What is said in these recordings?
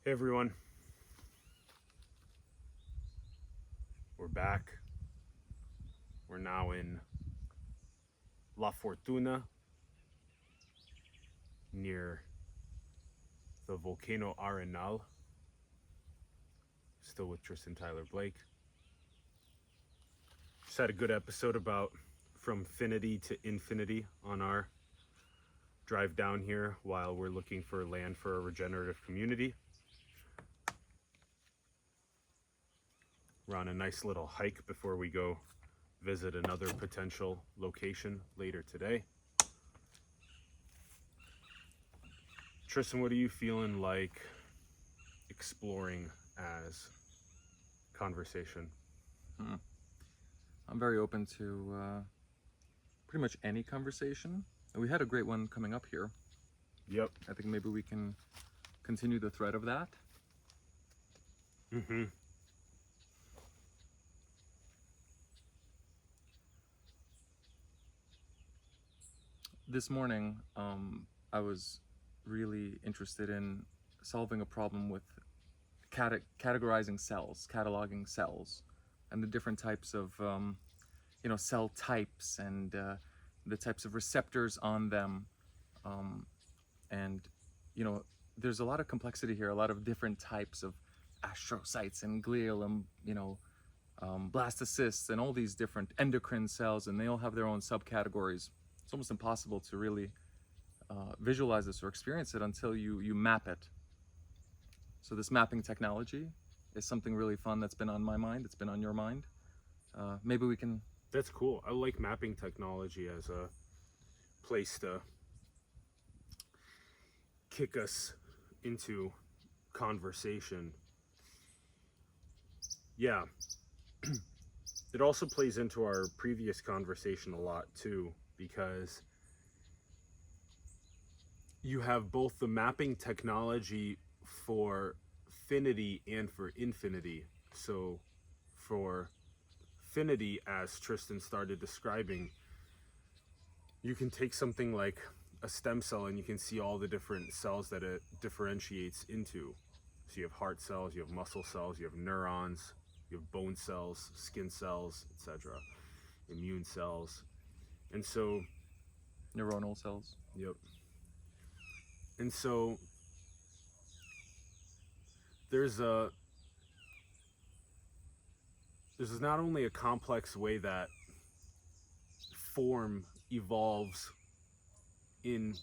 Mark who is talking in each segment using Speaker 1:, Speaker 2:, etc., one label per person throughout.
Speaker 1: Hey everyone, we're back. We're now in La Fortuna near the volcano Arenal. Still with Tristan Tyler Blake. Just had a good episode about from finity to infinity on our drive down here while we're looking for land for a regenerative community. We're on a nice little hike before we go visit another potential location later today. Tristan, what are you feeling like exploring as conversation?
Speaker 2: I'm very open to pretty much any conversation. And we had a great one coming up here.
Speaker 1: Yep.
Speaker 2: I think maybe we can continue the thread of that.
Speaker 1: Mm-hmm.
Speaker 2: This morning, I was really interested in solving a problem with categorizing cells, cataloging cells, and the different types of, cell types and the types of receptors on them. And, there's a lot of complexity here, a lot of different types of astrocytes and glial and, blastocysts and all these different endocrine cells, and they all have their own subcategories. It's almost impossible to really visualize this or experience it until you map it. So this mapping technology is something really fun that's been on my mind. It's been on your mind. Maybe we can...
Speaker 1: That's cool. I like mapping technology as a place to kick us into conversation. Yeah. It also plays into our previous conversation a lot too, because you have both the mapping technology for finity and for infinity. So for finity, as Tristan started describing, you can take something like a stem cell and you can see all the different cells that it differentiates into. So you have heart cells, you have muscle cells, you have neurons, you have bone cells, skin cells, etc., immune cells. And so
Speaker 2: Neuronal cells.
Speaker 1: Yep. And so there's not only a complex way that form evolves in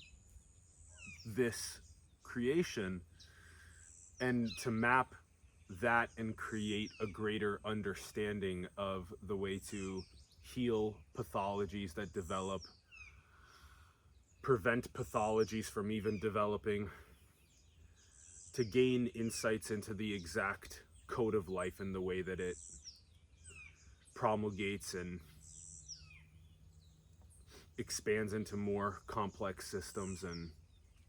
Speaker 1: this creation, and to map that and create a greater understanding of the way to heal pathologies that develop, prevent pathologies from even developing, to gain insights into the exact code of life and the way that it promulgates and expands into more complex systems and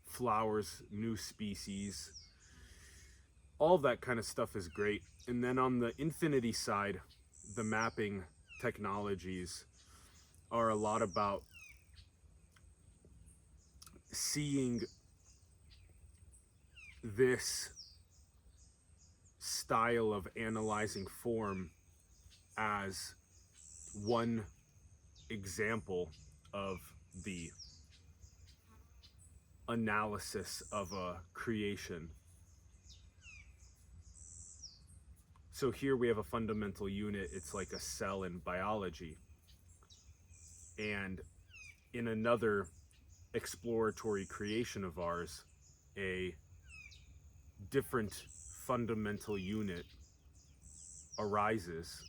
Speaker 1: flowers new species. All that kind of stuff is great. And then on the infinity side, the mapping technologies are a lot about seeing this style of analyzing form as one example of the analysis of a creation. So here we have a fundamental unit. It's like a cell in biology. And in another exploratory creation of ours, a different fundamental unit arises.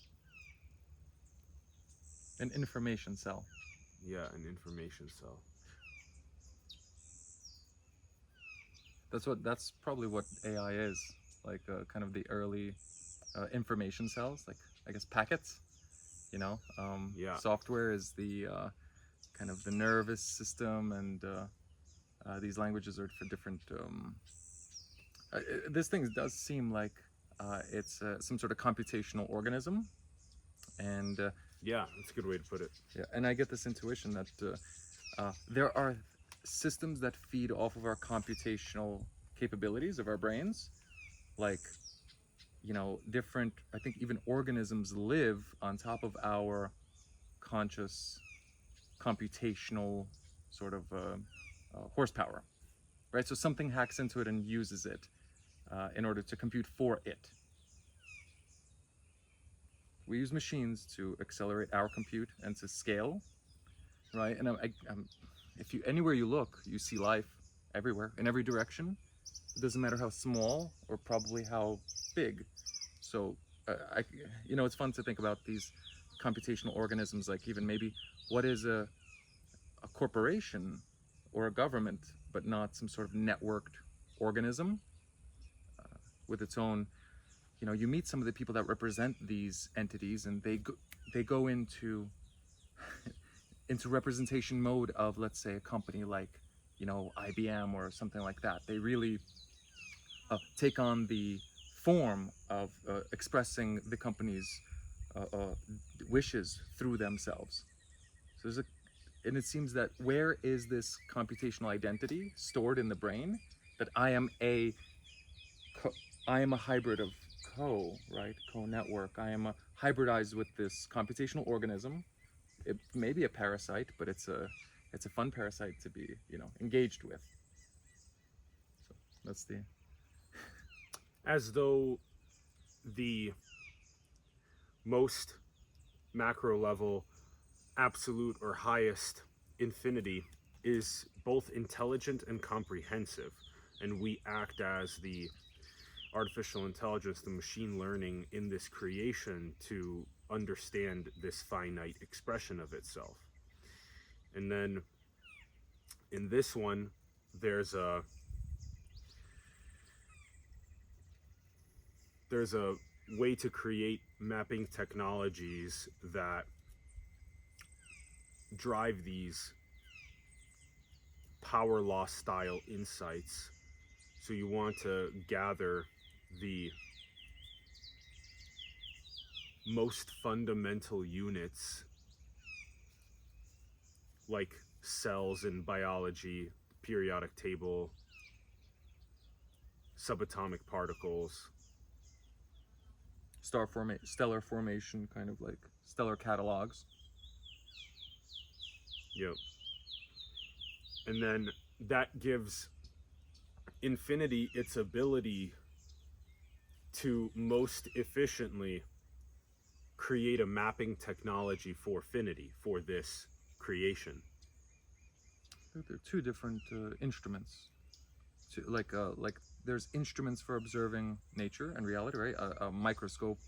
Speaker 2: An information cell.
Speaker 1: Yeah, an information cell.
Speaker 2: That's probably what AI is, like kind of the early information cells, like I guess packets.
Speaker 1: Yeah.
Speaker 2: Software is the kind of the nervous system, and these languages are for different. This thing does seem like it's some sort of computational organism, and
Speaker 1: Yeah, that's a good way to put it.
Speaker 2: yeah, and I get this intuition that there are systems that feed off of our computational capabilities of our brains, like, different, I think even organisms live on top of our conscious computational sort of horsepower, right? So something hacks into it and uses it in order to compute for it. We use machines to accelerate our compute and to scale, right? And if you anywhere you look, you see life everywhere, in every direction. It doesn't matter how small or probably how big. So, it's fun to think about these computational organisms, like even maybe what is a corporation or a government, but not some sort of networked organism with its own. You meet some of the people that represent these entities, and they go into into representation mode of, let's say, a company like IBM or something like that. They really take on the form of expressing the company's wishes through themselves. So and it seems that where is this computational identity stored in the brain? That I am a hybrid of co-network. I am hybridized with this computational organism. It may be a parasite, but it's a fun parasite to be engaged with. So that's the.
Speaker 1: As though the most macro level, absolute or highest infinity is both intelligent and comprehensive, and we act as the artificial intelligence, the machine learning in this creation to understand this finite expression of itself. And then in this one, there's a way to create mapping technologies that drive these power law style insights. So you want to gather the most fundamental units, like cells in biology, periodic table, subatomic particles,
Speaker 2: stellar formation, kind of like stellar catalogs.
Speaker 1: Yep. And then that gives infinity its ability to most efficiently create a mapping technology for finity, for this creation.
Speaker 2: There are two different instruments. Like there's instruments for observing nature and reality, right? A microscope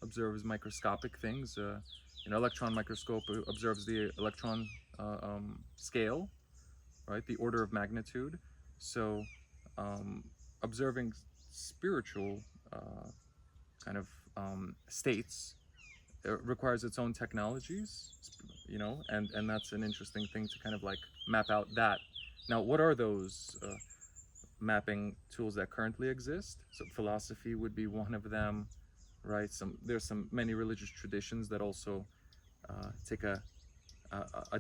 Speaker 2: observes microscopic things. An electron microscope observes the electron scale, right? The order of magnitude. So observing spiritual kind of states requires its own technologies, and that's an interesting thing to kind of like map out that. Now, what are those mapping tools that currently exist? So philosophy would be one of them, right? There's many religious traditions that also take a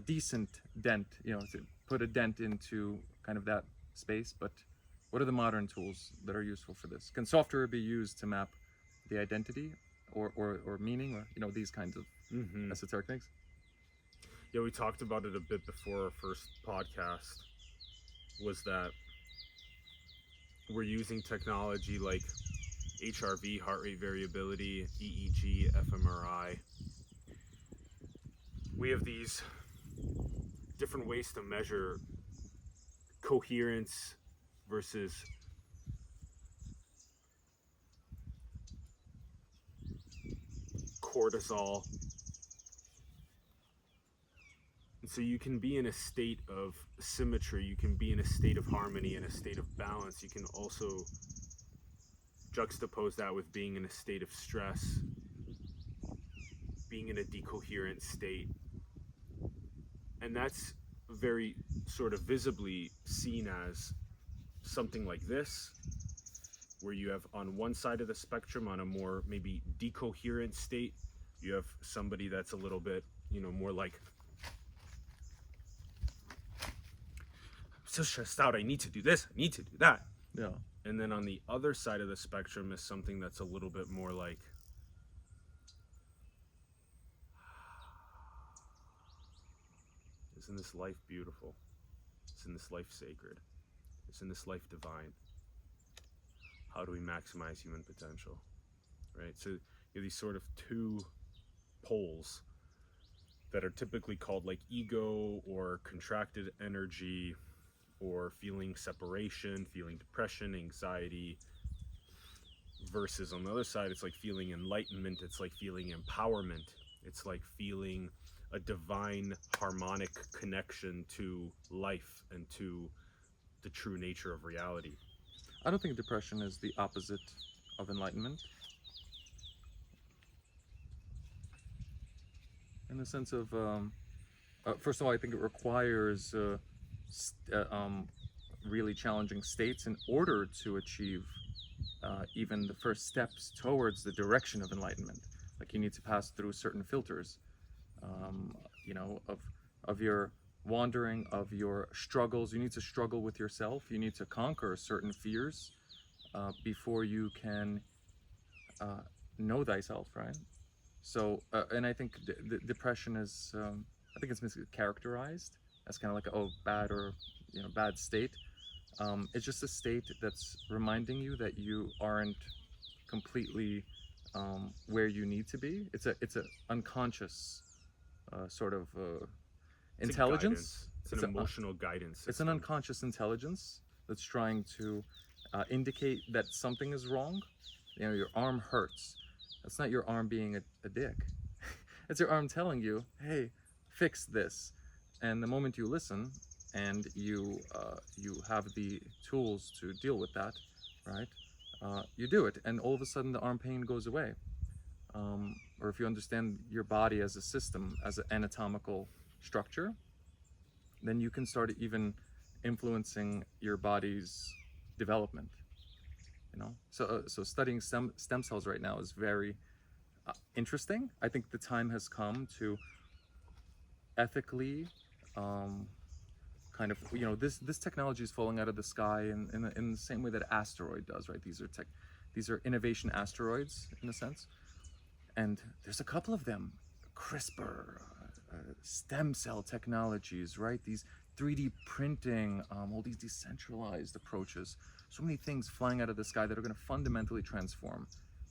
Speaker 2: decent dent, to put a dent into kind of that space. But what are the modern tools that are useful for this? Can software be used to map the identity or meaning, or these kinds of esoteric things?
Speaker 1: Yeah, we talked about it a bit before our first podcast, was that we're using technology like HRV, heart rate variability, EEG, fMRI. We have these different ways to measure coherence versus cortisol. And so you can be in a state of symmetry, you can be in a state of harmony, in a state of balance. You can also juxtapose that with being in a state of stress, being in a decoherent state. And that's very sort of visibly seen as something like this, where you have on one side of the spectrum, on a more maybe decoherent state, you have somebody that's a little bit, more like, I'm so stressed out, I need to do this, I need to do that.
Speaker 2: Yeah.
Speaker 1: And then on the other side of the spectrum is something that's a little bit more like, isn't this life beautiful? Isn't this life sacred? Isn't this life divine? How do we maximize human potential? Right? So you have these sort of two poles that are typically called like ego or contracted energy, or feeling separation, feeling depression, anxiety, versus on the other side, it's like feeling enlightenment, it's like feeling empowerment, it's like feeling a divine harmonic connection to life and to the true nature of reality.
Speaker 2: I don't think depression is the opposite of enlightenment. In the sense of, first of all, I think it requires really challenging states in order to achieve even the first steps towards the direction of enlightenment. Like you need to pass through certain filters, you know, of your wandering, of your struggles. You need to struggle with yourself. You need to conquer certain fears before you can know thyself, right? So, and I think depression is, I think it's mischaracterized as kind of like, oh, bad or, you know, bad state. It's just a state that's reminding you that you aren't completely where you need to be. It's a unconscious sort of
Speaker 1: It's
Speaker 2: intelligence.
Speaker 1: it's an emotional guidance system.
Speaker 2: It's an unconscious intelligence that's trying to indicate that something is wrong. You know, your arm hurts. That's not your arm being a dick. It's your arm telling you, hey, fix this. And the moment you listen and you have the tools to deal with that, right? You do it, and all of a sudden the arm pain goes away. Or if you understand your body as a system, as an anatomical structure, then you can start even influencing your body's development. You know, so studying stem cells right now is very interesting. I think the time has come to ethically kind of, you know, this technology is falling out of the sky in the same way that asteroid does, right? These are innovation asteroids in a sense, and there's a couple of them. CRISPR, stem cell technologies, right? These 3D printing, all these decentralized approaches. So many things flying out of the sky that are going to fundamentally transform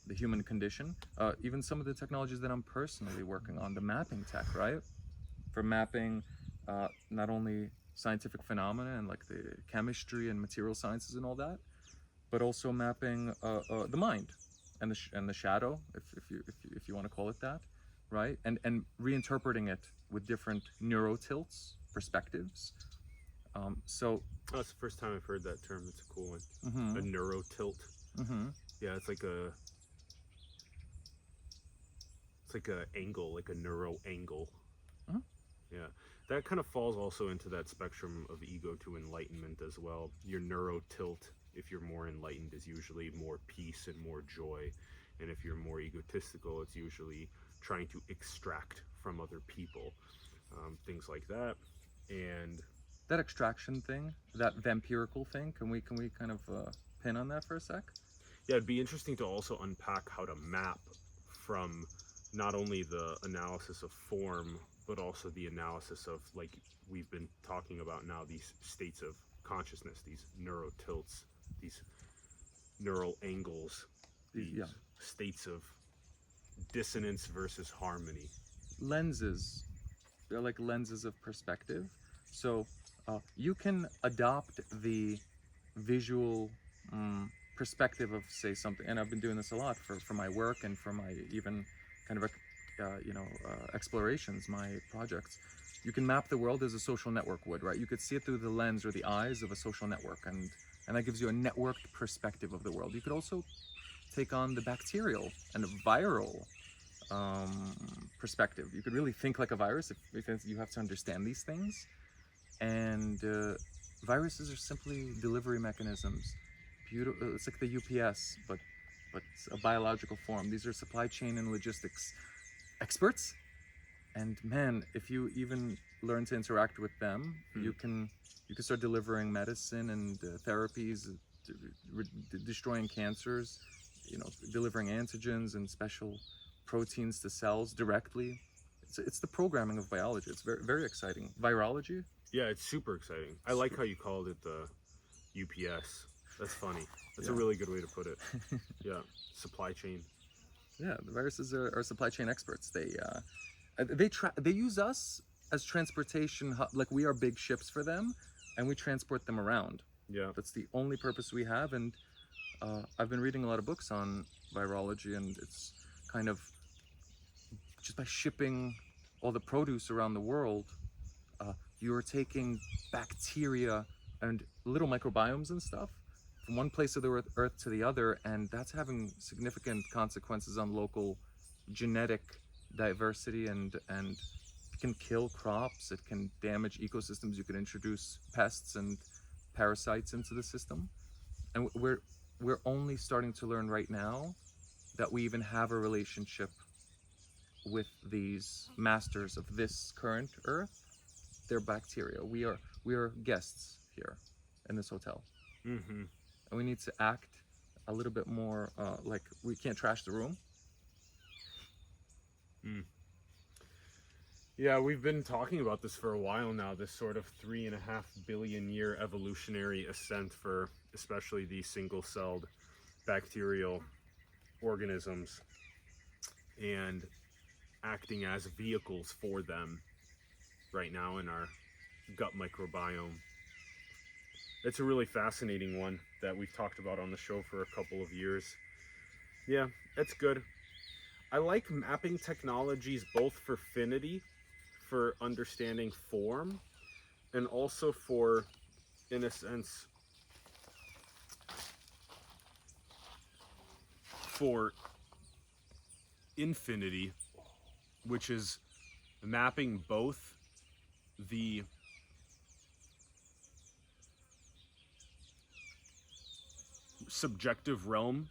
Speaker 2: the human condition. Even some of the technologies that I'm personally working on, the mapping tech, right? For mapping not only scientific phenomena and like the chemistry and material sciences and all that, but also mapping the mind and the shadow, if you want to call it that, right? And reinterpreting it with different neurotilts, perspectives. So
Speaker 1: Oh, that's the first time I've heard that term. It's a cool one.
Speaker 2: mm-hmm.
Speaker 1: A neurotilt.
Speaker 2: Mm-hmm.
Speaker 1: Yeah, it's like a angle, like a neuro angle.
Speaker 2: Uh-huh.
Speaker 1: Yeah, that kind of falls also into that spectrum of ego to enlightenment as well. Your neurotilt, if you're more enlightened, is usually more peace and more joy, and if you're more egotistical, it's usually trying to extract from other people, things like that. And
Speaker 2: That extraction thing, that vampirical thing, can we kind of pin on that for a sec?
Speaker 1: yeah, it'd be interesting to also unpack how to map from not only the analysis of form, but also the analysis of, like we've been talking about now, these states of consciousness, these neurotilts, these neural angles, these states of dissonance versus harmony.
Speaker 2: Lenses, they're like lenses of perspective. So you can adopt the visual perspective of, say, something, and I've been doing this a lot for my work and for my even kind of explorations, my projects. You can map the world as a social network would, right? You could see it through the lens or the eyes of a social network, and that gives you a networked perspective of the world. You could also take on the bacterial and viral perspective. You could really think like a virus if you have to understand these things. And viruses are simply delivery mechanisms. It's like the UPS, but a biological form. These are supply chain and logistics experts. And man, if you even learn to interact with them, you can start delivering medicine and therapies destroying cancers, delivering antigens and special proteins to cells directly. It's the programming of biology. It's very, very exciting. Virology.
Speaker 1: Yeah, it's super exciting. I like how you called it the UPS. That's funny. That's a
Speaker 2: Yeah.
Speaker 1: really good way to put it. Yeah, supply chain.
Speaker 2: Yeah, the viruses are supply chain experts. They use us as transportation like we are big ships for them, and we transport them around.
Speaker 1: Yeah.
Speaker 2: That's the only purpose we have. And I've been reading a lot of books on virology, and it's kind of just by shipping all the produce around the world, you're taking bacteria and little microbiomes and stuff from one place of the earth to the other, and that's having significant consequences on local genetic diversity, and it can kill crops, it can damage ecosystems, you can introduce pests and parasites into the system. And we're only starting to learn right now that we even have a relationship with these masters of this current earth. They're bacteria. We are guests here in this hotel,
Speaker 1: Mm-hmm.
Speaker 2: and we need to act a little bit more like we can't trash the room.
Speaker 1: Mm. Yeah, we've been talking about this for a while now, this sort of 3.5 billion year evolutionary ascent for especially these single-celled bacterial organisms, and acting as vehicles for them right now in our gut microbiome. It's a really fascinating one that we've talked about on the show for a couple of years. Yeah, it's good. I like mapping technologies both for finity, for understanding form, and also for, in a sense, for infinity, which is mapping both the subjective realm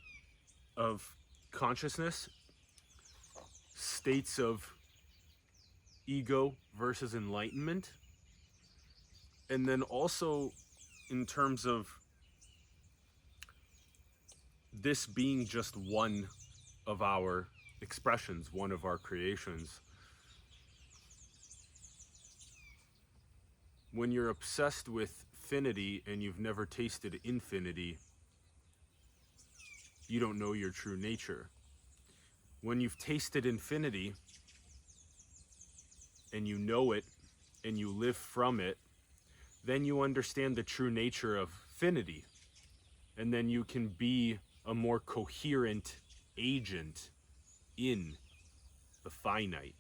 Speaker 1: of consciousness, states of ego versus enlightenment, and then also in terms of this being just one of our expressions, one of our creations. When you're obsessed with finity and you've never tasted infinity, you don't know your true nature. When you've tasted infinity and you know it and you live from it, then you understand the true nature of finity. And then you can be a more coherent agent in the finite.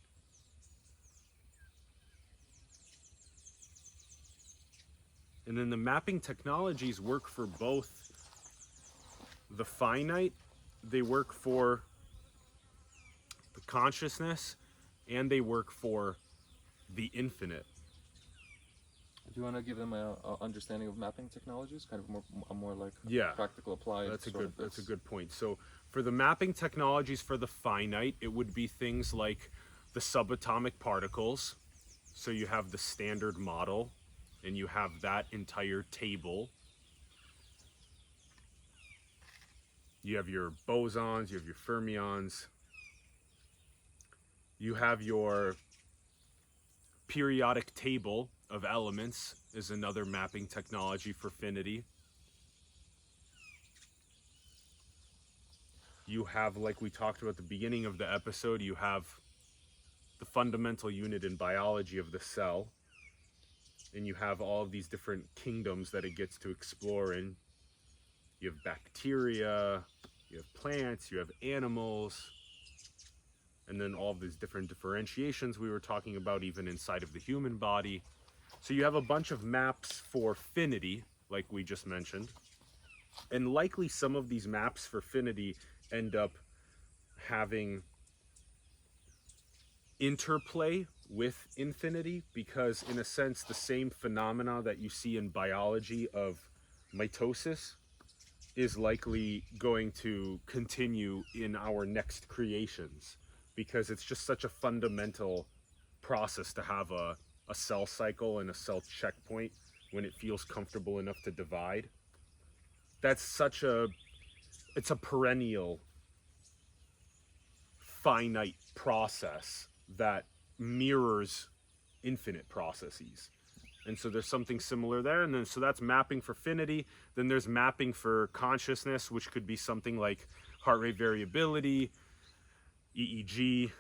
Speaker 1: And then the mapping technologies work for both the finite, they work for the consciousness, and they work for the infinite.
Speaker 2: Do you want to give them a understanding of mapping technologies, kind of more like
Speaker 1: Yeah,
Speaker 2: practical applied?
Speaker 1: that's a good point. So for the mapping technologies for the finite, it would be things like the subatomic particles. So you have the standard model, and you have that entire table. You have your bosons, you have your fermions, you have your periodic table of elements is another mapping technology for finity. You have, like we talked about at the beginning of the episode, you have the fundamental unit in biology of the cell, and you have all of these different kingdoms that it gets to explore in. You have bacteria, you have plants, you have animals, and then all of these different differentiations we were talking about even inside of the human body. So you have a bunch of maps for finity, like we just mentioned, and likely some of these maps for finity end up having interplay with infinity, because in a sense the same phenomena that you see in biology of mitosis is likely going to continue in our next creations, because it's just such a fundamental process to have a cell cycle and a cell checkpoint when it feels comfortable enough to divide. that's such a, it's a perennial finite process that mirrors infinite processes. And so there's something similar there. And then so that's mapping for finity. Then there's mapping for consciousness, which could be something like heart rate variability, EEG,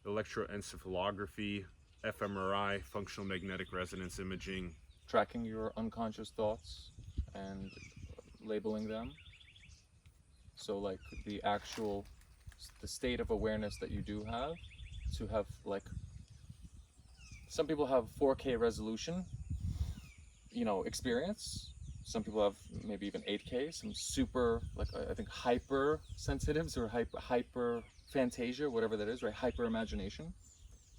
Speaker 1: electroencephalography, fMRI, functional magnetic resonance imaging.
Speaker 2: Tracking your unconscious thoughts and labeling them. So like the actual, the state of awareness that you do have, to have like, some people have 4K resolution, you know, experience. Some people have maybe even 8K, some super, like I think hyper sensitives or hyper fantasia, whatever that is, right? Hyper imagination.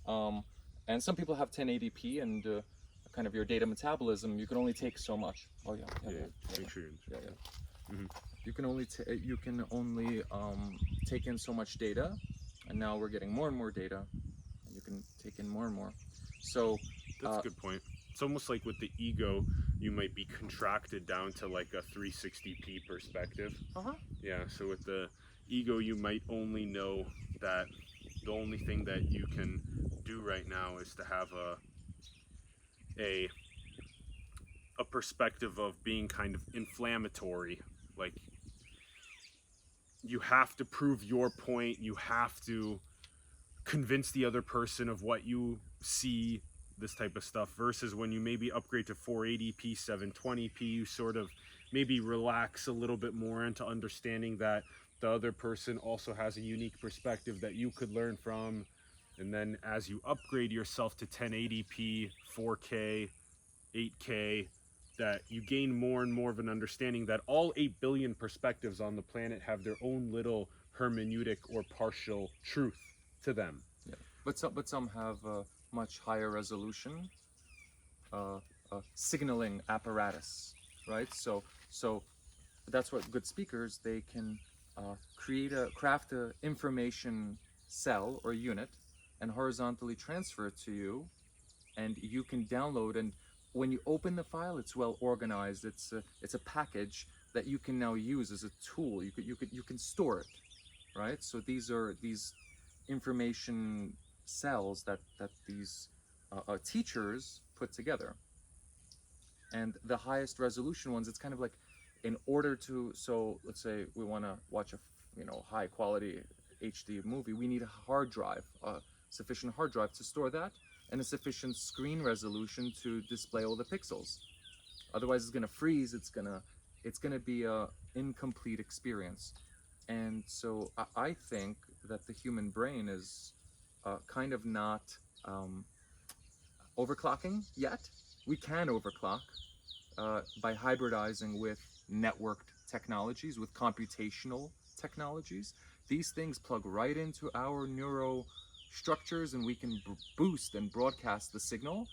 Speaker 2: And some people have 1080p and kind of your data metabolism, you can only take so much. Oh yeah,
Speaker 1: Make sure
Speaker 2: yeah. You can only take in so much data, and now we're getting more and more data, and you can take in more and more. So
Speaker 1: that's a good point. It's almost like with the ego, you might be contracted down to like a 360p perspective. Yeah, so with the ego, you might only know that the only thing that you can do right now is to have a perspective of being kind of inflammatory. Like, you have to prove your point, you have to convince the other person of what you see, this type of stuff, versus when you maybe upgrade to 480p, 720p, you sort of maybe relax a little bit more into understanding that the other person also has a unique perspective that you could learn from. And then as you upgrade yourself to 1080p, 4K, 8K, that you gain more and more of an understanding that all 8 billion perspectives on the planet have their own little hermeneutic or partial truth to them.
Speaker 2: Yeah, but some have a much higher resolution signaling apparatus, right? So that's what good speakers, they can craft a information cell or unit and horizontally transfer it to you, and you can download, and when you open the file, it's well organized. It's a package that you can now use as a tool. You can store it, right? So these are these information cells that these teachers put together. And the highest resolution ones, it's kind of like, in order to, so let's say we want to watch a high quality HD movie, we need a hard drive, sufficient hard drive to store that, and a sufficient screen resolution to display all the pixels. Otherwise it's going to freeze, it's going to be a incomplete experience. And so I think that the human brain is kind of not overclocking yet. We can overclock by hybridizing with networked technologies, with computational technologies. These things plug right into our neuro structures, and we can boost and broadcast the signal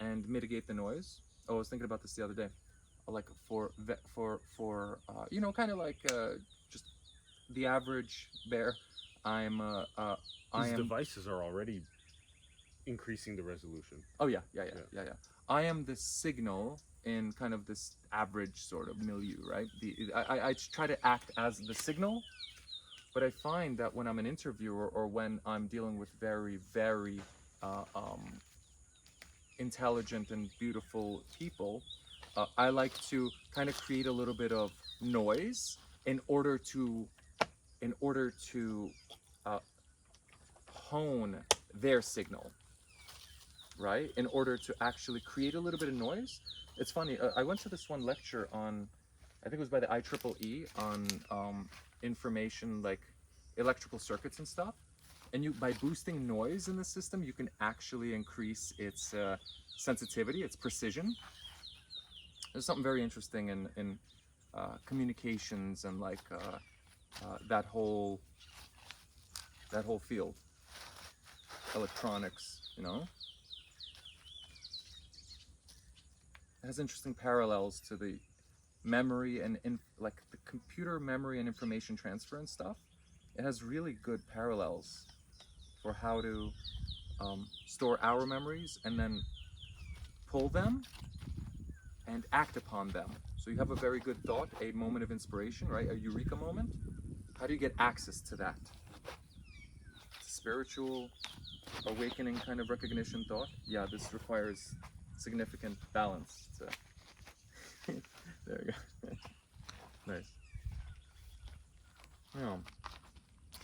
Speaker 2: and mitigate the noise. Oh, I was thinking about this the other day. Like for kind of like just the average bear,
Speaker 1: These devices are already increasing the resolution.
Speaker 2: Oh yeah. I am the signal in kind of this average sort of milieu, right? I try to act as the signal, but I find that when I'm an interviewer or when I'm dealing with very, very intelligent and beautiful people, I like to kind of create a little bit of noise in order to hone their signal, right? In order to actually create a little bit of noise. It's funny, I went to this one lecture on, I think it was by the IEEE, on information like electrical circuits and stuff. And by boosting noise in the system, you can actually increase its sensitivity, its precision. There's something very interesting in communications and like that whole field, electronics, It has interesting parallels to the memory and like the computer memory and information transfer and stuff. It has really good parallels for how to store our memories and then pull them and act upon them. So you have a very good thought, a moment of inspiration, right? A eureka moment. How do you get access to that? Spiritual, awakening kind of recognition thought. Yeah, this requires significant balance. There you go. Nice. Yeah.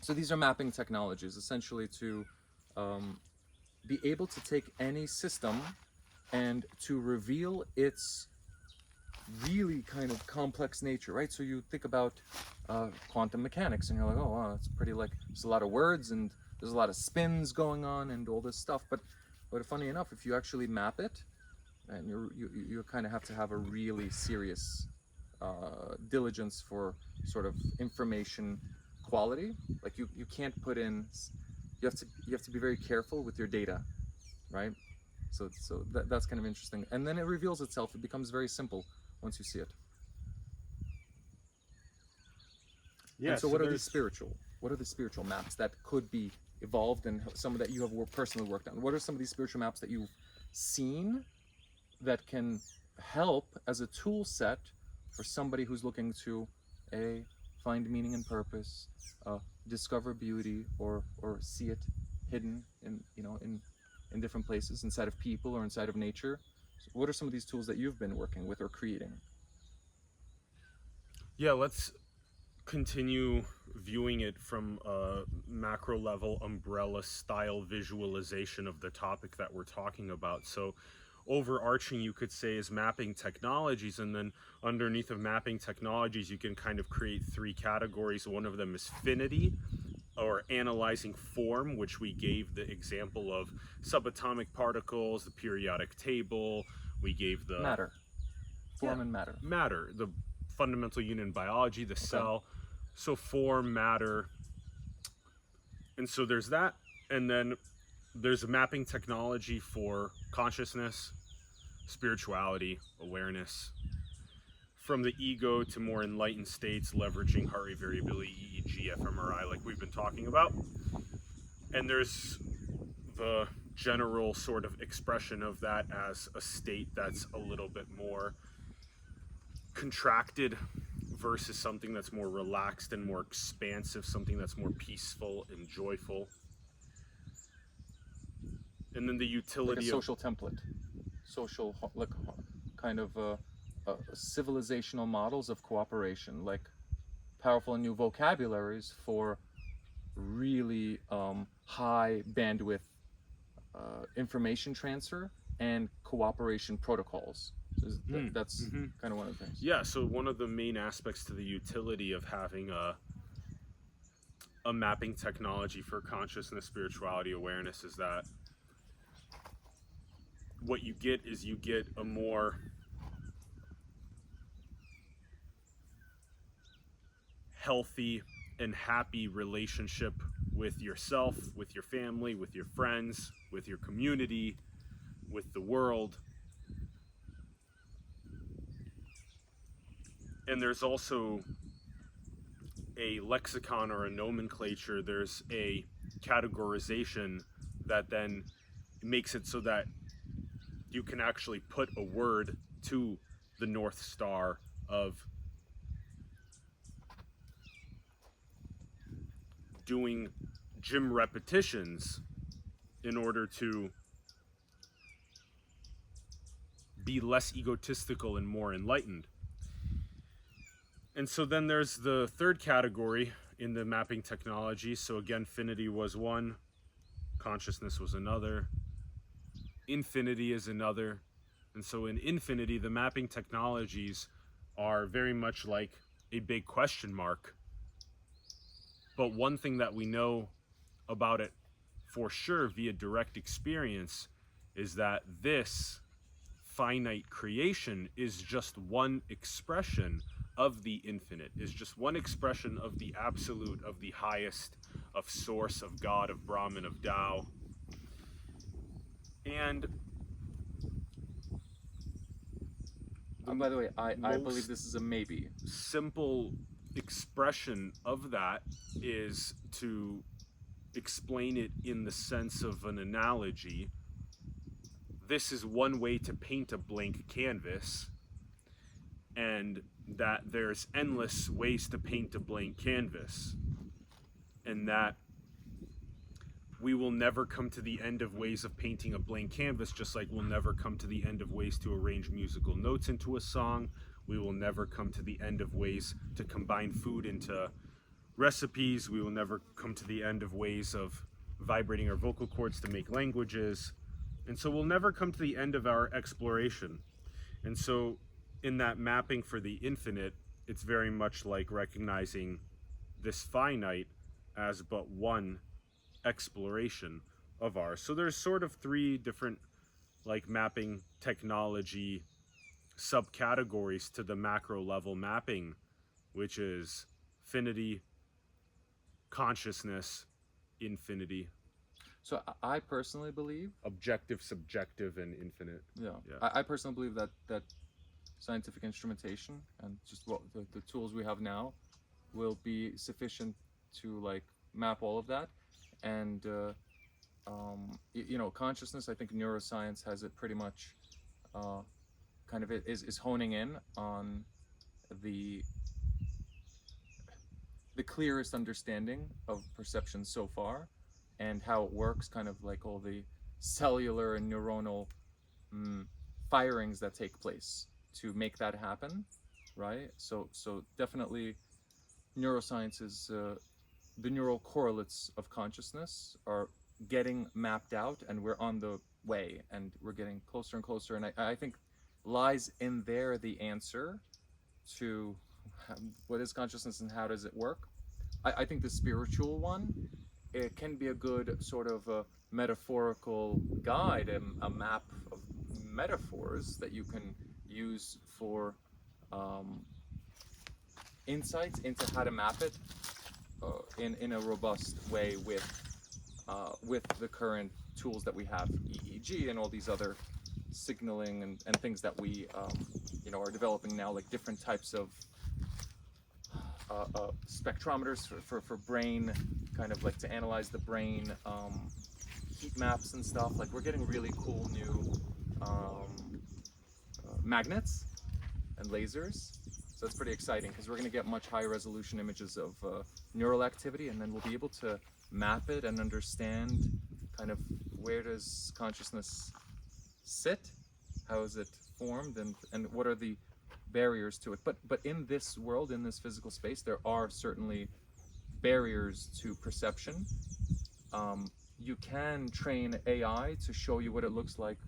Speaker 2: So these are mapping technologies, essentially to be able to take any system and to reveal its really kind of complex nature, right? So you think about quantum mechanics and you're like, oh, wow, it's pretty like, there's a lot of words and there's a lot of spins going on and all this stuff. But funny enough, if you actually map it, and you kind of have to have a really serious diligence for sort of information quality. Like you can't put in, you have to be very careful with your data, right? So that's kind of interesting. And then it reveals itself. It becomes very simple once you see it.
Speaker 1: Yeah.
Speaker 2: And so what are these spiritual? What are the spiritual maps that could be evolved, and some that you have personally worked on? What are some of these spiritual maps that you've seen that can help as a tool set for somebody who's looking to find meaning and purpose, discover beauty, or see it hidden in in different places, inside of people or inside of nature? So what are some of these tools that you've been working with or creating?
Speaker 1: Yeah, let's continue viewing it from a macro level umbrella style visualization of the topic that we're talking about. So overarching, you could say, is mapping technologies, and then underneath of mapping technologies you can kind of create three categories. One of them is finity, or analyzing form, which we gave the example of subatomic particles, the periodic table. We gave the
Speaker 2: matter, form, and
Speaker 1: matter, the fundamental unit in biology, the cell. So form, matter, and so there's that. And then there's a mapping technology for consciousness, spirituality, awareness, from the ego to more enlightened states, leveraging heart rate variability, EEG, fMRI, like we've been talking about. And there's the general sort of expression of that as a state that's a little bit more contracted versus something that's more relaxed and more expansive, something that's more peaceful and joyful. And then the utility,
Speaker 2: like a social template, social, like kind of civilizational models of cooperation, like powerful new vocabularies for really high bandwidth information transfer and cooperation protocols. So that's kind of one of the things.
Speaker 1: Yeah, so one of the main aspects to the utility of having a mapping technology for consciousness, spirituality, awareness is that what you get is you get a more healthy and happy relationship with yourself, with your family, with your friends, with your community, with the world. And there's also a lexicon or a nomenclature. There's a categorization that then makes it so that you can actually put a word to the North Star of doing gym repetitions in order to be less egotistical and more enlightened. And so then there's the third category in the mapping technology. So again, finity was one, consciousness was another, infinity is another. And so in infinity, the mapping technologies are very much like a big question mark. But one thing that we know about it for sure via direct experience is that this finite creation is just one expression of the infinite, is just one expression of the absolute, of the highest, of source, of God, of Brahman, of Tao. And
Speaker 2: by the way, I believe this is a maybe.
Speaker 1: Simple expression of that is to explain it in the sense of an analogy. This is one way to paint a blank canvas. and that there's endless ways to paint a blank canvas, and that we will never come to the end of ways of painting a blank canvas, just like we'll never come to the end of ways to arrange musical notes into a song. We will never come to the end of ways to combine food into recipes. We will never come to the end of ways of vibrating our vocal cords to make languages. And so we'll never come to the end of our exploration. And so in that mapping for the infinite, it's very much like recognizing this finite as but one exploration of ours. So there's sort of three different like mapping technology subcategories to the macro level mapping, which is finity, consciousness, infinity,
Speaker 2: So I personally believe,
Speaker 1: objective, subjective, and infinite.
Speaker 2: yeah,
Speaker 1: Yeah.
Speaker 2: I personally believe that scientific instrumentation and just what the tools we have now will be sufficient to like map all of that. And you know, consciousness, I think neuroscience has it pretty much kind of is honing in on the clearest understanding of perception so far, and how it works, kind of like all the cellular and neuronal firings that take place to make that happen, right? So definitely neuroscience is the neural correlates of consciousness are getting mapped out, and we're on the way, and we're getting closer and closer. And I think lies in there the answer to what is consciousness and how does it work. I think the spiritual one, it can be a good sort of a metaphorical guide, a map of metaphors that you can use for insights into how to map it in a robust way with the current tools that we have, EEG and all these other signaling and things that we you know, are developing now, like different types of spectrometers for brain, kind of like to analyze the brain, heat maps and stuff. Like we're getting really cool new magnets and lasers. So it's pretty exciting because we're going to get much higher resolution images of neural activity, and then we'll be able to map it and understand kind of where does consciousness sit, how is it formed, and what are the barriers to it. But in this world, in this physical space, there are certainly barriers to perception. You can train AI to show you what it looks like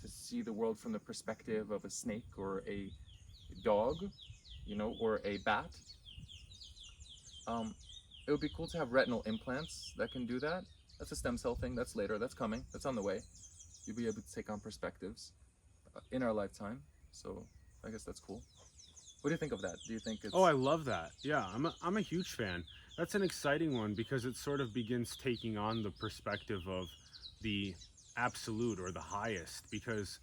Speaker 2: to see the world from the perspective of a snake or a dog, you know, or a bat. It would be cool to have retinal implants that can do that. That's a stem cell thing. That's later. That's coming. That's on the way. You'll be able to take on perspectives in our lifetime. So I guess that's cool. What do you think of that? Do you think it's...
Speaker 1: Oh, I love that. Yeah, I'm a huge fan. That's an exciting one because it sort of begins taking on the perspective of the absolute or the highest, because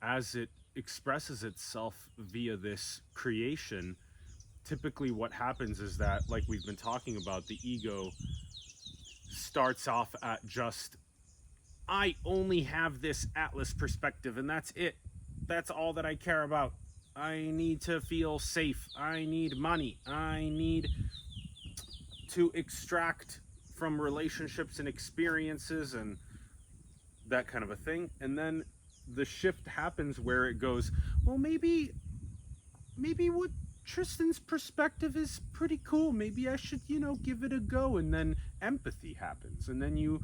Speaker 1: as it expresses itself via this creation, typically what happens is that, like we've been talking about, the ego starts off at just, I only have this Atlas perspective and that's it. That's all that I care about. I need to feel safe. I need money. I need to extract from relationships and experiences and that kind of a thing. And then the shift happens where it goes, well, maybe what Tristan's perspective is pretty cool. Maybe I should, give it a go. And then empathy happens. And then you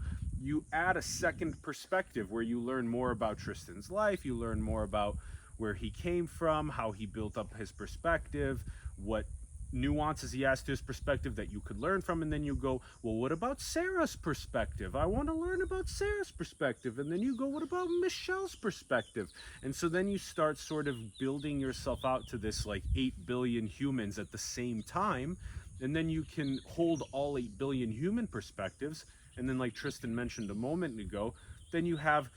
Speaker 1: add a second perspective where you learn more about Tristan's life. You learn more about where he came from, how he built up his perspective, what nuances he has to his perspective that you could learn from. And then you go, well, what about Sarah's perspective? I want to learn about Sarah's perspective. And then you go, what about Michelle's perspective? And so then you start sort of building yourself out to this like 8 billion humans at the same time. And then you can hold all 8 billion human perspectives. And then, like Tristan mentioned a moment ago, then you have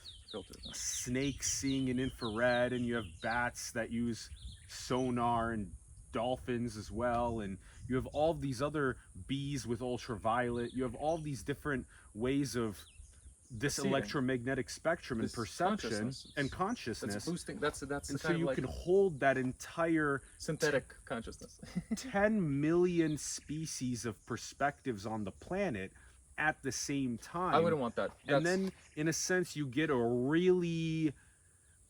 Speaker 1: snakes seeing in infrared, and you have bats that use sonar, and dolphins as well, and you have all these other bees with ultraviolet. You have all these different ways of this
Speaker 2: Perceiving.
Speaker 1: electromagnetic spectrum and
Speaker 2: This
Speaker 1: perception
Speaker 2: consciousness.
Speaker 1: and
Speaker 2: That's
Speaker 1: consciousness.
Speaker 2: boosting. That's
Speaker 1: And
Speaker 2: the
Speaker 1: so
Speaker 2: kind of
Speaker 1: you
Speaker 2: like
Speaker 1: can hold that entire
Speaker 2: synthetic consciousness.
Speaker 1: 10 million species of perspectives on the planet at the same time.
Speaker 2: I wouldn't want that.
Speaker 1: And then, in a sense, you get a really,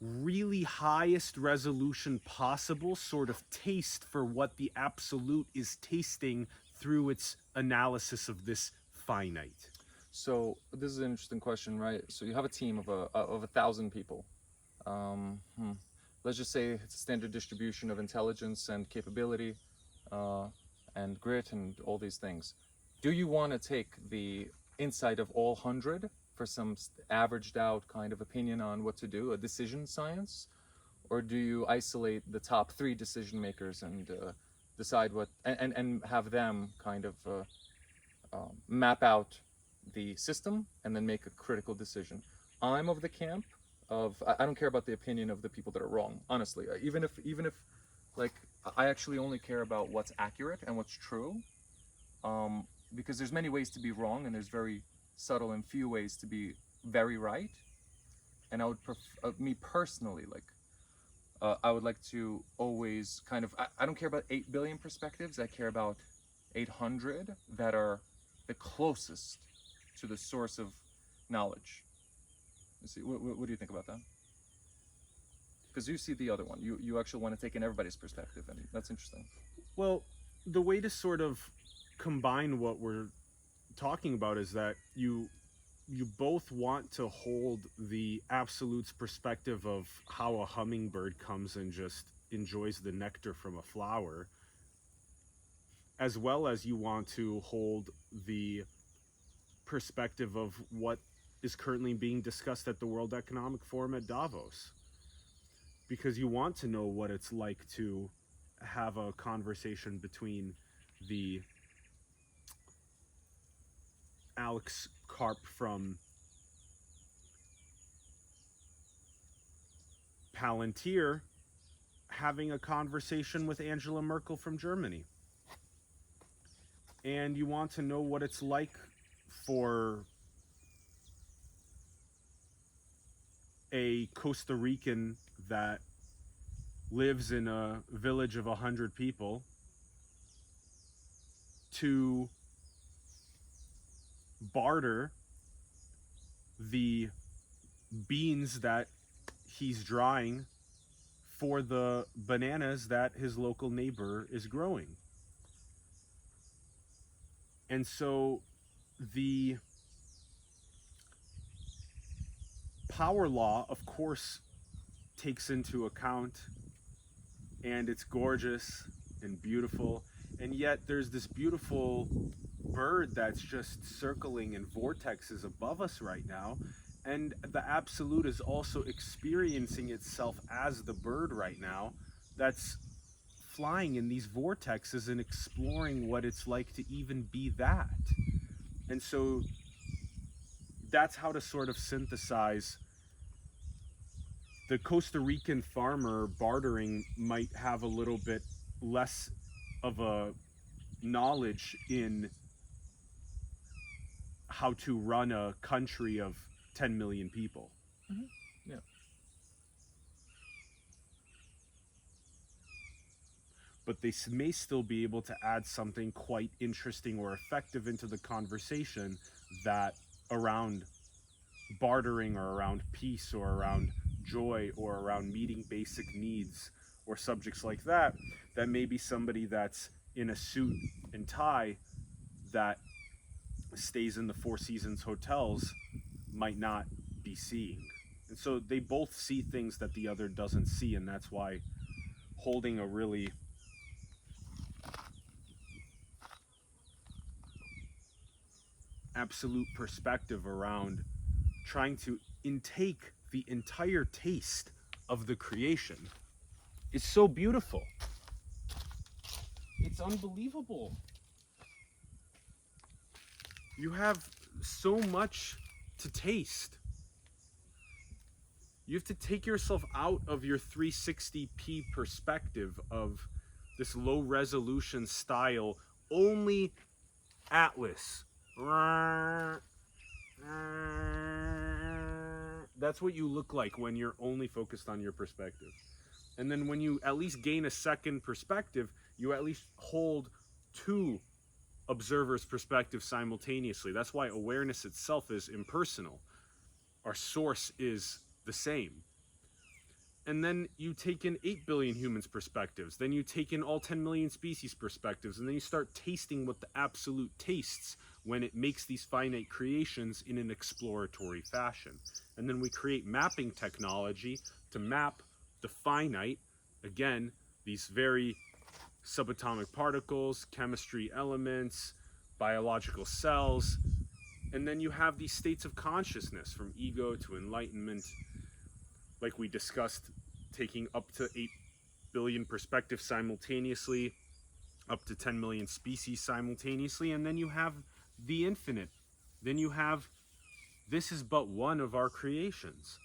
Speaker 1: really highest resolution possible sort of taste for what the absolute is tasting through its analysis of this finite.
Speaker 2: So this is an interesting question, right? So you have a team of 1,000 people. Let's just say it's a standard distribution of intelligence and capability, and grit and all these things. Do you want to take the insight of all 100 for some averaged out kind of opinion on what to do, a decision science, or do you isolate the top 3 decision makers and decide what and have them kind of map out the system and then make a critical decision? I'm of the camp of I don't care about the opinion of the people that are wrong, honestly. Even if like I actually only care about what's accurate and what's true, because there's many ways to be wrong and there's very subtle and few ways to be very right. And I would me personally, like I would like to always kind of I don't care about 8 billion perspectives. I care about 800 that are the closest to the source of knowledge. You see, what do you think about that? Because you see the other one. You actually want to take in everybody's perspective, and that's interesting.
Speaker 1: Well, the way to sort of combine what we're talking about is that you both want to hold the absolute's perspective of how a hummingbird comes and just enjoys the nectar from a flower, as well as you want to hold the perspective of what is currently being discussed at the World Economic Forum at Davos, because you want to know what it's like to have a conversation between the Alex Karp from Palantir having a conversation with Angela Merkel from Germany. And you want to know what it's like for a Costa Rican that lives in a village of 100 people to barter the beans that he's drying for the bananas that his local neighbor is growing. And so the power law, of course, takes into account, and it's gorgeous and beautiful, and yet there's this beautiful bird that's just circling in vortexes above us right now, and the absolute is also experiencing itself as the bird right now that's flying in these vortexes and exploring what it's like to even be that. And so that's how to sort of synthesize. The Costa Rican farmer bartering might have a little bit less of a knowledge in how to run a country of 10 million people.
Speaker 2: Mm-hmm. Yeah.
Speaker 1: But they may still be able to add something quite interesting or effective into the conversation that around bartering or around peace or around joy or around meeting basic needs or subjects like that, that maybe somebody that's in a suit and tie that stays in the Four Seasons hotels might not be seeing. And so they both see things that the other doesn't see, and that's why holding a really absolute perspective around trying to intake the entire taste of the creation is so beautiful. It's unbelievable. You have so much to taste. You have to take yourself out of your 360p perspective of this low resolution style, only Atlas. That's what you look like when you're only focused on your perspective. And then when you at least gain a second perspective, you at least hold two observers' perspectives simultaneously. That's why awareness itself is impersonal. Our source is the same. And then you take in 8 billion humans' perspectives. Then you take in all 10 million species' perspectives. And then you start tasting what the absolute tastes when it makes these finite creations in an exploratory fashion. And then we create mapping technology to map the finite, again, these very subatomic particles, chemistry elements, biological cells. And then you have these states of consciousness from ego to enlightenment, like we discussed, taking up to 8 billion perspectives simultaneously, up to 10 million species simultaneously, and then you have the infinite. Then you have, this is but one of our creations.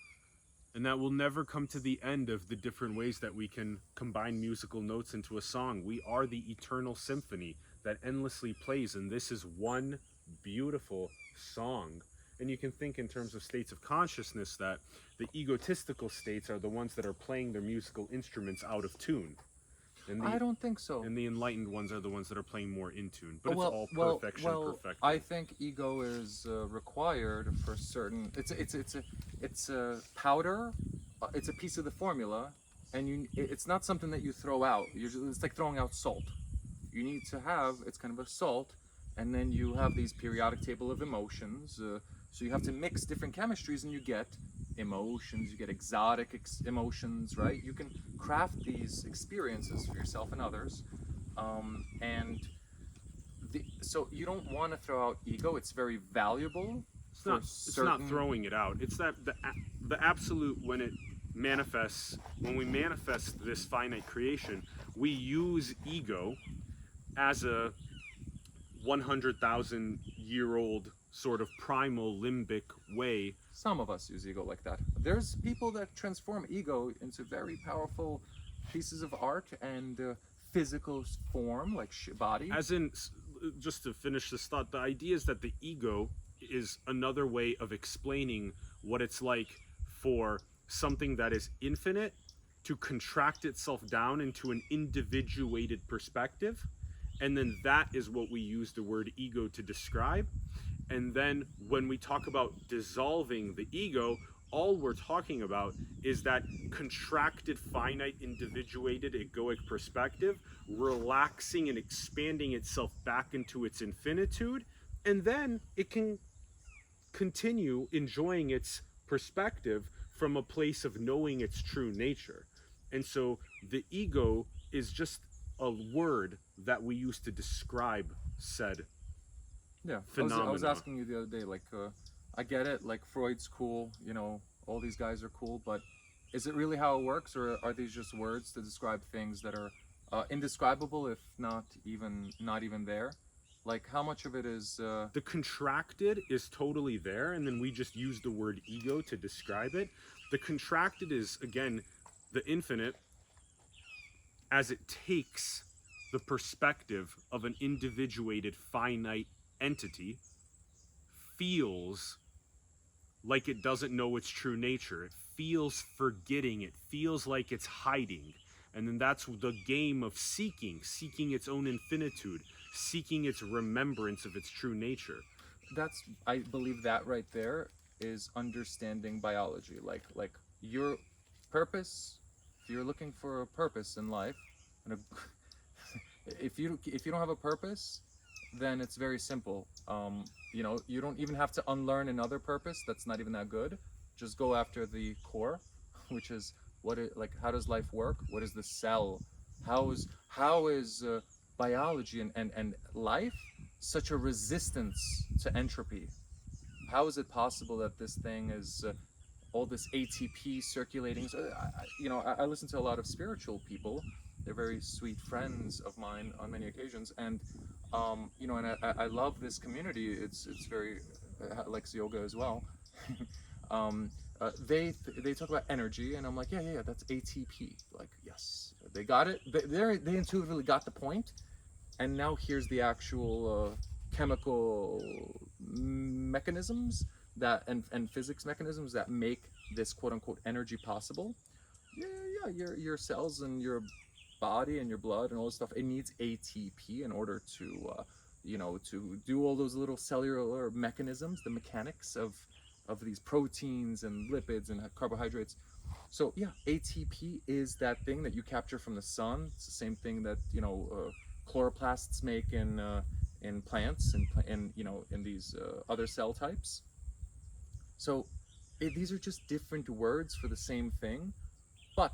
Speaker 1: And that will never come to the end of the different ways that we can combine musical notes into a song. We are the eternal symphony that endlessly plays, and this is one beautiful song. And you can think in terms of states of consciousness that the egotistical states are the ones that are playing their musical instruments out of tune. And
Speaker 2: I don't think so.
Speaker 1: And the enlightened ones are the ones that are playing more in tune. But
Speaker 2: well,
Speaker 1: it's all perfection, perfect.
Speaker 2: I think ego is required for certain. It's a powder. It's a piece of the formula, and it's not something that you throw out. It's like throwing out salt. You need to have, it's kind of a salt, and then you have these periodic table of emotions. So you have to mix different chemistries, and you get emotions. You get exotic emotions, right? You can craft these experiences for yourself and others, so you don't want to throw out ego. It's very valuable.
Speaker 1: It's not throwing it out. It's that the absolute, when it manifests, when we manifest this finite creation, we use ego as a 100,000-year-old sort of primal limbic way.
Speaker 2: Some of us use ego like that. There's people that transform ego into very powerful pieces of art and physical form, like body.
Speaker 1: As in, just to finish this thought, the idea is that the ego is another way of explaining what it's like for something that is infinite to contract itself down into an individuated perspective. And then that is what we use the word ego to describe. And then when we talk about dissolving the ego, all we're talking about is that contracted, finite, individuated, egoic perspective, relaxing and expanding itself back into its infinitude, and then it can continue enjoying its perspective from a place of knowing its true nature. And so the ego is just a word that we use to describe said phenomena.
Speaker 2: I was asking you the other day, like, I get it, like Freud's cool, all these guys are cool, but is it really how it works, or are these just words to describe things that are indescribable, if not even there? Like, how much of it is...
Speaker 1: The contracted is totally there, and then we just use the word ego to describe it. The contracted is, again, the infinite, as it takes the perspective of an individuated, finite entity, feels like it doesn't know its true nature. It feels forgetting. It feels like it's hiding. And then that's the game of seeking its own infinitude, seeking its remembrance of its true nature.
Speaker 2: I believe that right there is understanding biology. Like your purpose, if you're looking for a purpose in life, and if you don't have a purpose, then it's very simple. You don't even have to unlearn another purpose that's not even that good. Just go after the core, which is how does life work? What is the cell? How is biology and life such a resistance to entropy? How is it possible that this thing is all this ATP circulating? So, I listen to a lot of spiritual people. They're very sweet friends of mine on many occasions, and I love this community. It's very likes yoga as well. They talk about energy, and I'm like, yeah, that's ATP. Like, yes, they got it. They intuitively got the point, and now here's the actual chemical mechanisms that and physics mechanisms that make this quote unquote energy possible, yeah, yeah, your cells and your body and your blood and all this stuff, it needs ATP in order to, to do all those little cellular mechanisms, the mechanics of these proteins and lipids and carbohydrates. So yeah, ATP is that thing that you capture from the sun. It's the same thing that chloroplasts make in plants and in these other cell types. So these are just different words for the same thing, but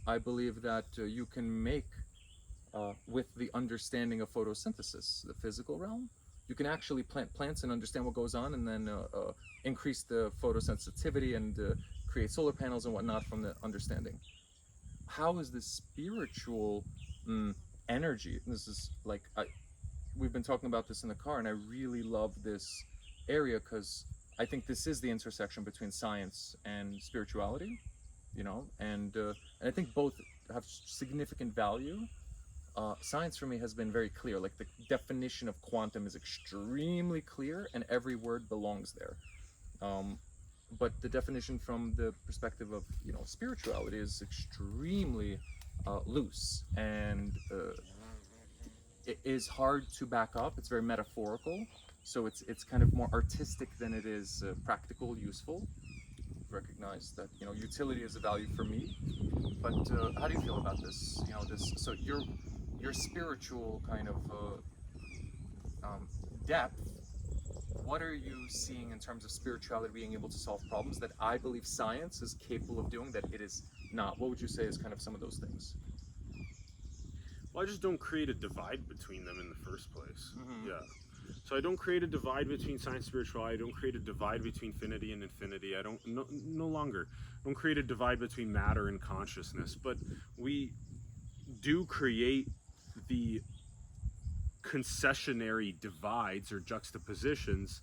Speaker 2: I believe that you can make with the understanding of photosynthesis, the physical realm, you can actually plant plants and understand what goes on, and then increase the photosensitivity and create solar panels and whatnot from the understanding. How is this spiritual mm, energy? This is like we've been talking about this in the car, and I really love this area because I think this is the intersection between science and spirituality, and I think both have significant value. Science for me has been very clear. Like the definition of quantum is extremely clear, and every word belongs there. Um, but the definition from the perspective of spirituality is extremely loose, and it is hard to back up. It's very metaphorical, so it's kind of more artistic than it is practical, useful. Recognize that utility is a value for me, but how do you feel about this? This. So your spiritual kind of depth. What are you seeing in terms of spirituality being able to solve problems that I believe science is capable of doing that it is not? What would you say is kind of some of those things?
Speaker 1: Well, I just don't create a divide between them in the first place.
Speaker 2: Mm-hmm.
Speaker 1: Yeah. So I don't create a divide between science and spirituality. I don't create a divide between finity and infinity. I don't no longer don't create a divide between matter and consciousness. But we do create the concessionary divides or juxtapositions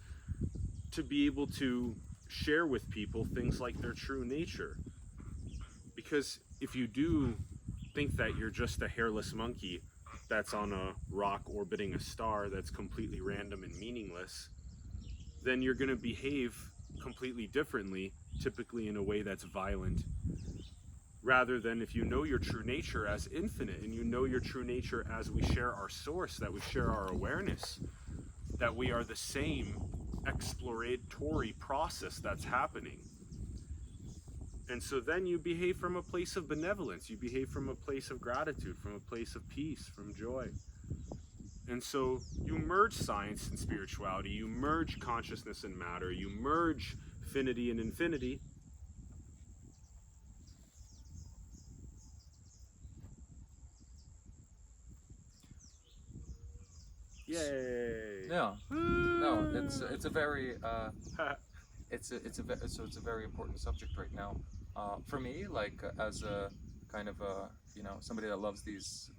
Speaker 1: to be able to share with people things like their true nature. Because if you do think that you're just a hairless monkey that's on a rock orbiting a star that's completely random and meaningless, then you're going to behave completely differently, typically in a way that's violent, rather than if you know your true nature as infinite and you know your true nature as we share our source, that we share our awareness, that we are the same exploratory process that's happening. And so then you behave from a place of benevolence, you behave from a place of gratitude, from a place of peace, from joy. And so you merge science and spirituality, you merge consciousness and matter, you merge finity and infinity. Yay!
Speaker 2: Yeah. No, it's a very it's a very important subject right now. For me, like as a kind of a somebody that loves these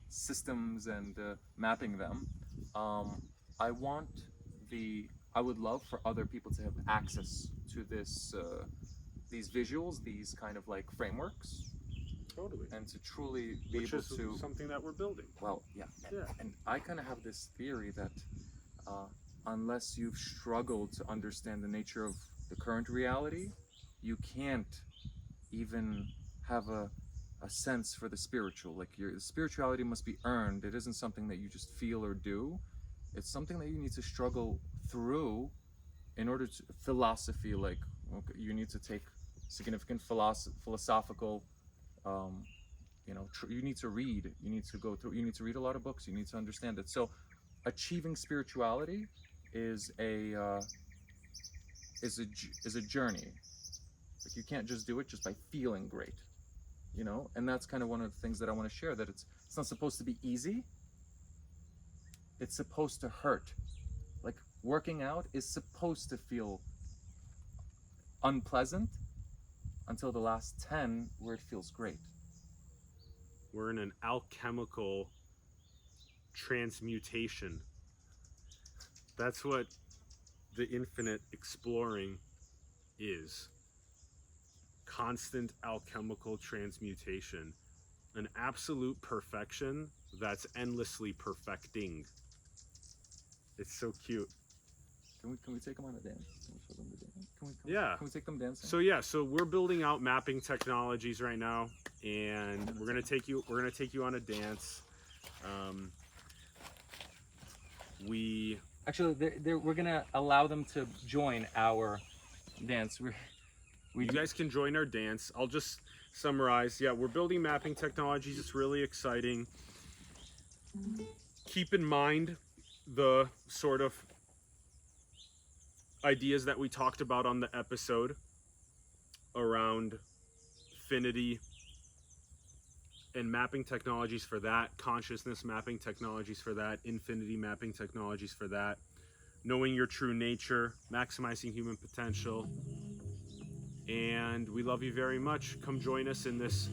Speaker 2: systems and mapping them, I want I would love for other people to have access to these visuals, these kind of like frameworks,
Speaker 1: Totally.
Speaker 2: and to truly be
Speaker 1: Which
Speaker 2: able
Speaker 1: is
Speaker 2: to.
Speaker 1: something that we're building.
Speaker 2: Well, yeah, and I kind of have this theory that unless you've struggled to understand the nature of the current reality, you can't even have a sense for the spiritual. Like your spirituality must be earned. It isn't something that you just feel or do. It's something that you need to struggle through in order to philosophy. Like okay, you need to take significant philosophical. You need to read. You need to go through. You need to read a lot of books. You need to understand it. So, achieving spirituality is a journey. Like you can't just do it just by feeling great, And that's kind of one of the things that I want to share. That it's not supposed to be easy. It's supposed to hurt. Like working out is supposed to feel unpleasant until the last 10 where it feels great.
Speaker 1: We're in an alchemical transmutation. That's what the infinite exploring is. Constant alchemical transmutation. An absolute perfection that's endlessly perfecting. It's so cute.
Speaker 2: Can we take them on a dance? Can we show them the dance?
Speaker 1: Yeah.
Speaker 2: Can we take them dancing?
Speaker 1: So we're building out mapping technologies right now, and we're gonna take you on a dance.
Speaker 2: Actually, we're gonna allow them to join our dance.
Speaker 1: You guys can join our dance. I'll just summarize. Yeah, we're building mapping technologies. It's really exciting. Keep in mind the sort of ideas that we talked about on the episode around finity and mapping technologies for that, consciousness mapping technologies for that, infinity mapping technologies for that, knowing your true nature, maximizing human potential. And we love you very much. Come join us in this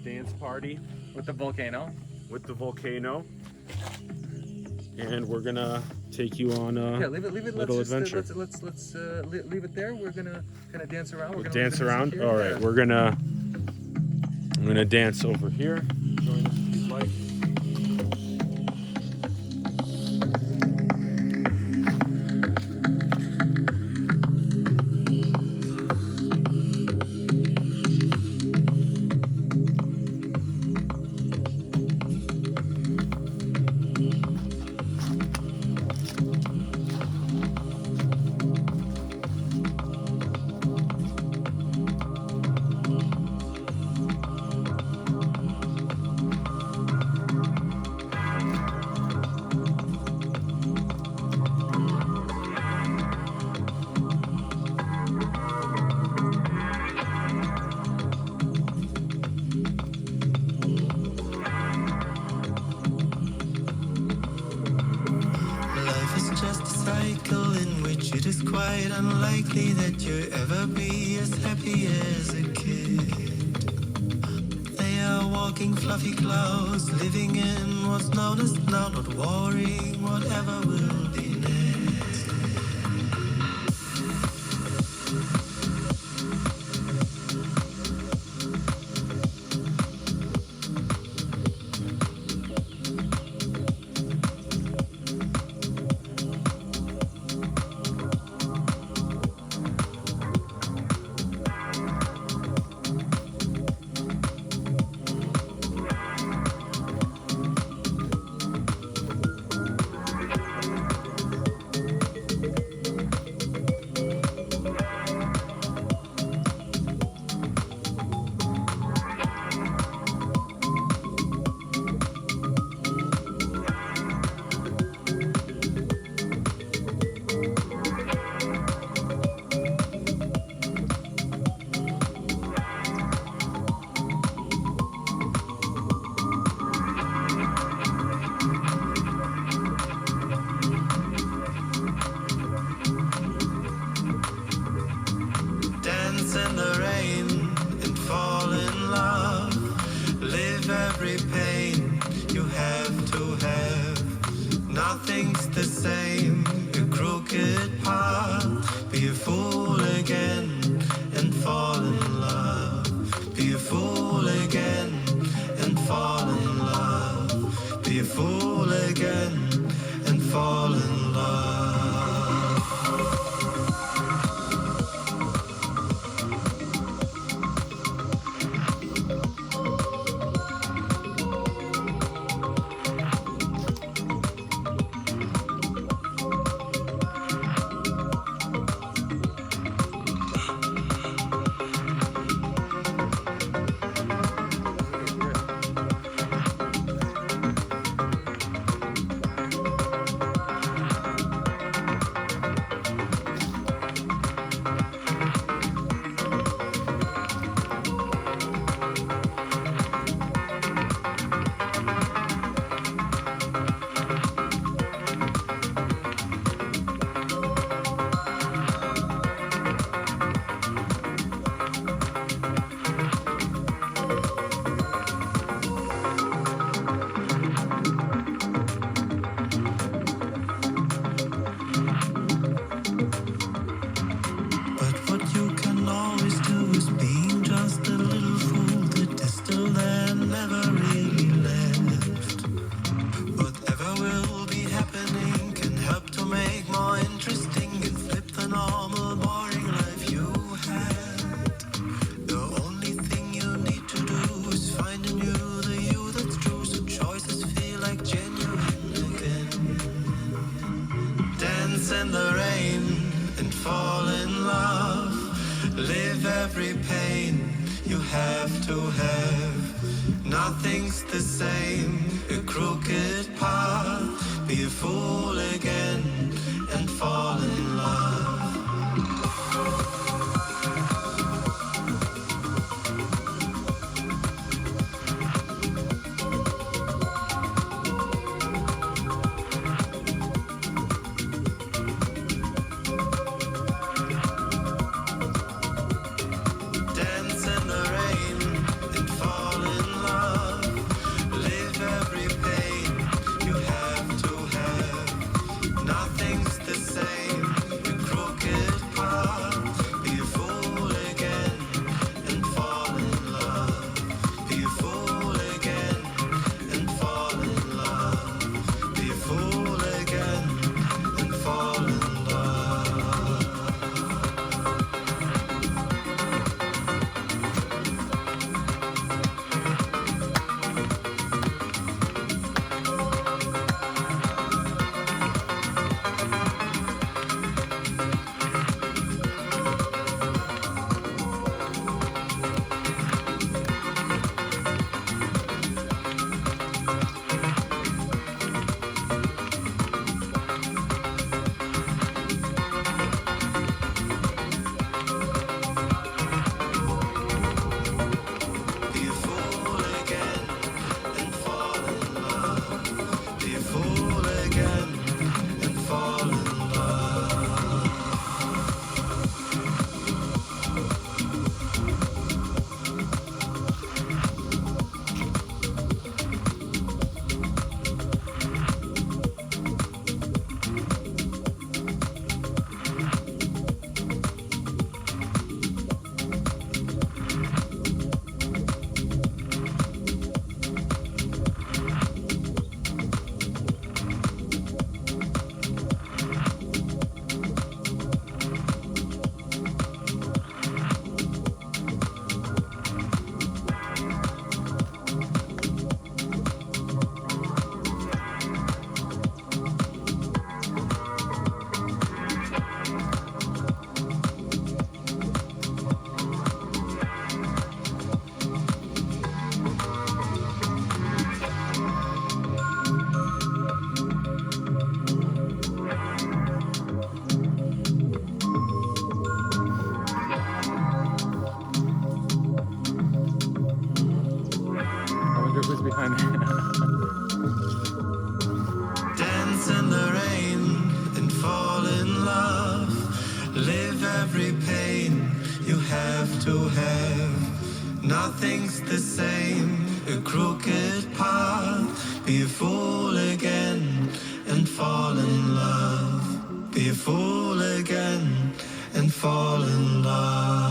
Speaker 1: dance party
Speaker 2: with the volcano.
Speaker 1: And we're gonna take you on a
Speaker 2: leave it.
Speaker 1: little adventure.
Speaker 2: Let's leave it there. We're gonna kind of dance around. We're gonna
Speaker 1: dance around.
Speaker 2: Here.
Speaker 1: All right, I'm gonna dance over here. Join us if you'd like.
Speaker 3: It is quite unlikely that you'll ever be as happy as a kid. They are walking fluffy clouds, living in what's known as now, not worrying whatever will be next. pain you have to have. Nothing's the same, a crooked path. Be a fool again and fall in love. Dance in the rain and fall in love. Live every pain you have to have. Nothing's the same, a crooked path. Be a fool again and fall in love. Be a fool again and fall in love. Be a fool again and fall in love. Be a fool again and fall in love. Be a fool again and fall in love.
Speaker 2: I wonder who's behind me.
Speaker 3: Dance in the rain and fall in love. Live every pain you have to have. Nothing's the same, a crooked path. Be a fool again and fall in love. Be a fool again and fall in love.